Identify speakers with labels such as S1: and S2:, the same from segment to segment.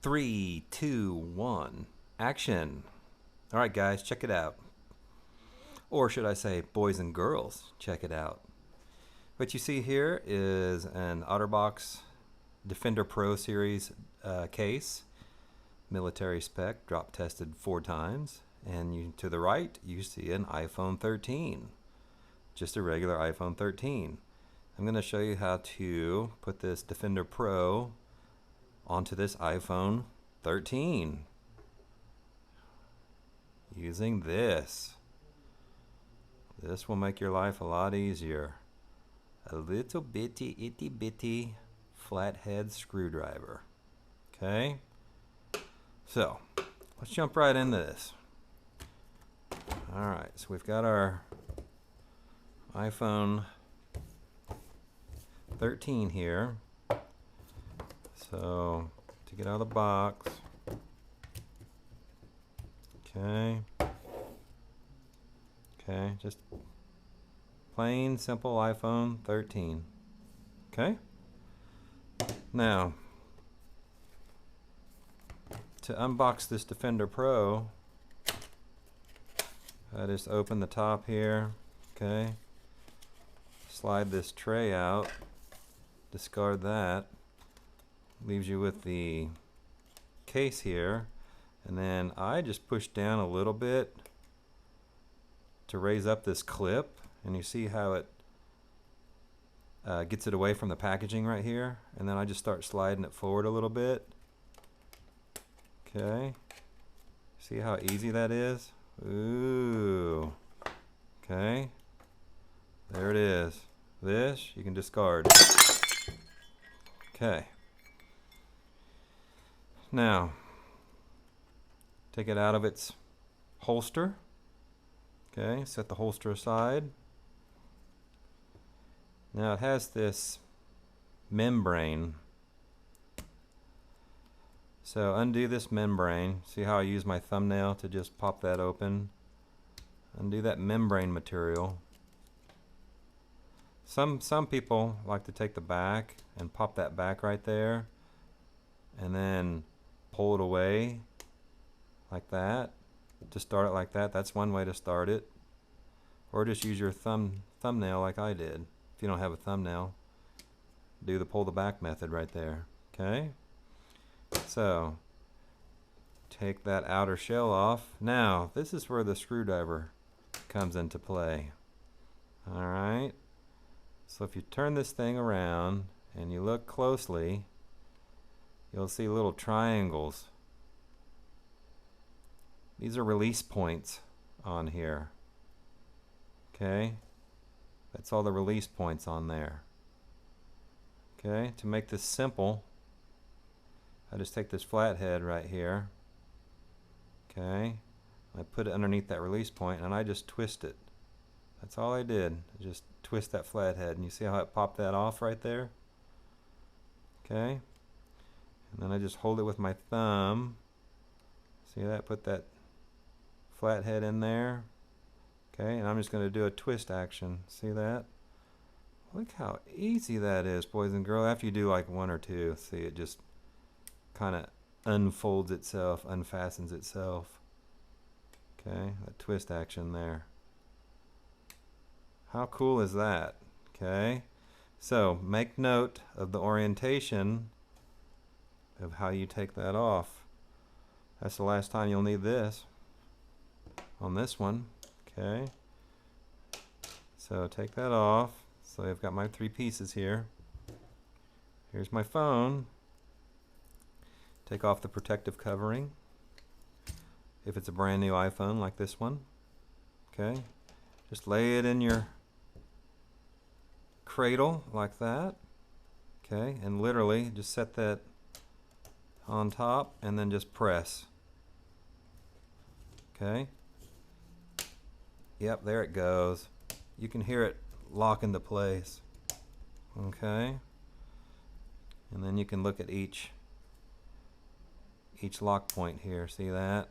S1: 3, 2, 1, action. All right, guys, check it out. Or should I say, boys and girls, check it out. What you see here is an Otterbox Defender Pro Series case, military spec, drop tested 4 times. And to the right, you see an iPhone 13, just a regular iPhone 13. I'm going to show you how to put this Defender Pro onto this iPhone 13 using this. This will make your life a lot easier. A little bitty, itty bitty flathead screwdriver. Okay? So, let's jump right into this. Alright, so we've got our iPhone 13 here. So, to get out of the box, okay, just plain simple iPhone 13. Okay, now to unbox this Defender Pro, I just open the top here. Okay, slide this tray out, discard that, leaves you with the case here, and then I just push down a little bit to raise up this clip, and you see how it gets it away from the packaging right here, and then I just start sliding it forward a little bit. Okay, see how easy that is? Ooh, okay, there it is. This you can discard. Okay, now take it out of its holster. Okay, set the holster aside. Now it has this membrane. So undo this membrane. See how I use my thumbnail to just pop that open? Undo that membrane material. Some people like to take the back and pop that back right there and then pull it away like that. To start it like that, that's one way to start it. Or just use your thumbnail like I did. If you don't have a thumbnail, do the pull the back method right there. Okay, so take that outer shell off. Now this is where the screwdriver comes into play. Alright, so if you turn this thing around and you look closely, you'll see little triangles. These are release points on here. Okay, that's all the release points on there. Okay, to make this simple, I just take this flathead right here. Okay, I put it underneath that release point and I just twist it. That's all I did, just twist that flathead, and you see how it popped that off right there? Okay, and then I just hold it with my thumb. See that? Put that flathead in there. Okay, and I'm just going to do a twist action. See that? Look how easy that is, boys and girls. After you do like 1 or 2, see, it just kind of unfolds itself, unfastens itself. Okay, a twist action there. How cool is that? Okay, so make note of the orientation of how you take that off. That's the last time you'll need this on this one. Okay, so take that off. So I've got my 3 pieces here. Here's my phone. Take off the protective covering if it's a brand new iPhone like this one. Okay, just lay it in your cradle like that. Okay, and literally just set that on top and then just press. Okay, yep, there it goes. You can hear it lock into place. Okay, and then you can look at each lock point here. See that?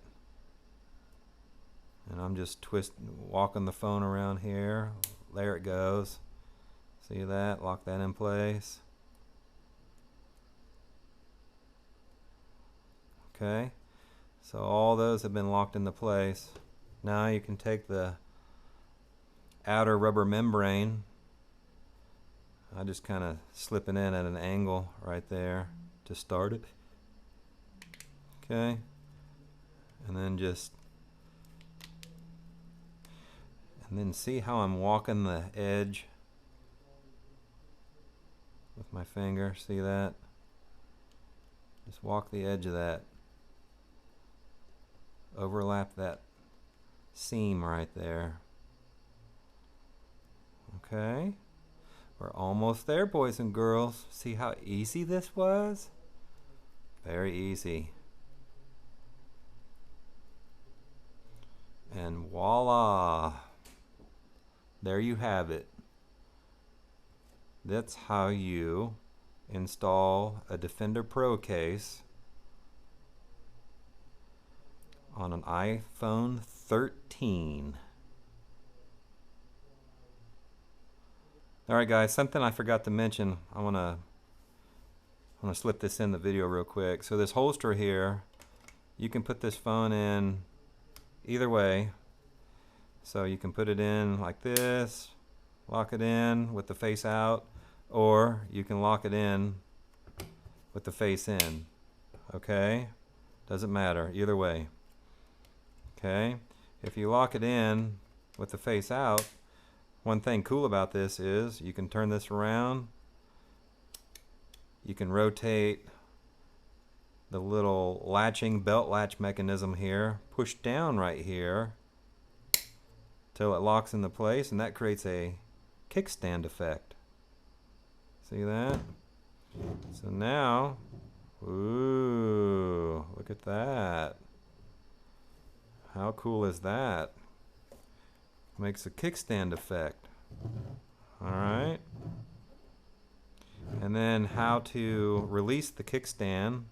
S1: And I'm just walking the phone around here. There it goes. See that? Lock that in place. Okay, so all those have been locked into place. Now you can take the outer rubber membrane. I just kind of slip it in at an angle right there to start it. Okay, and then see how I'm walking the edge with my finger. See that? Just walk the edge of that. Overlap that seam right there. Okay, we're almost there, boys and girls. See how easy this was? Very easy. And voila, there you have it. That's how you install a Defender Pro case on an iPhone 13. Alright guys, something I forgot to mention. I wanna slip this in the video real quick. So this holster here, you can put this phone in either way. So you can put it in like this, lock it in with the face out, or you can lock it in with the face in. Okay? Doesn't matter, either way. Okay? If you lock it in with the face out, one thing cool about this is you can turn this around. You can rotate the little latching belt latch mechanism here, push down right here till it locks into place, and that creates a kickstand effect. See that? So now, ooh, look at that. How cool is that? Makes a kickstand effect. Alright. And then how to release the kickstand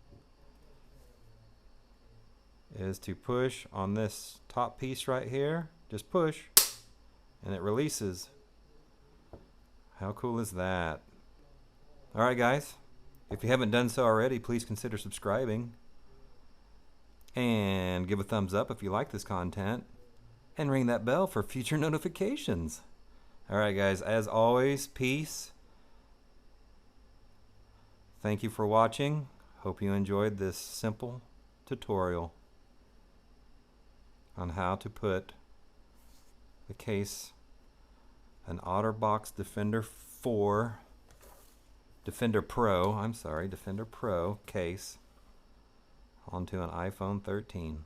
S1: is to push on this top piece right here. Just push and it releases. How cool is that? Alright guys, if you haven't done so already, please consider subscribing and give a thumbs up if you like this content, and ring that bell for future notifications. Alright guys, as always, peace. Thank you for watching. Hope you enjoyed this simple tutorial on how to put the case, an Otterbox Defender Pro case onto an iPhone 13.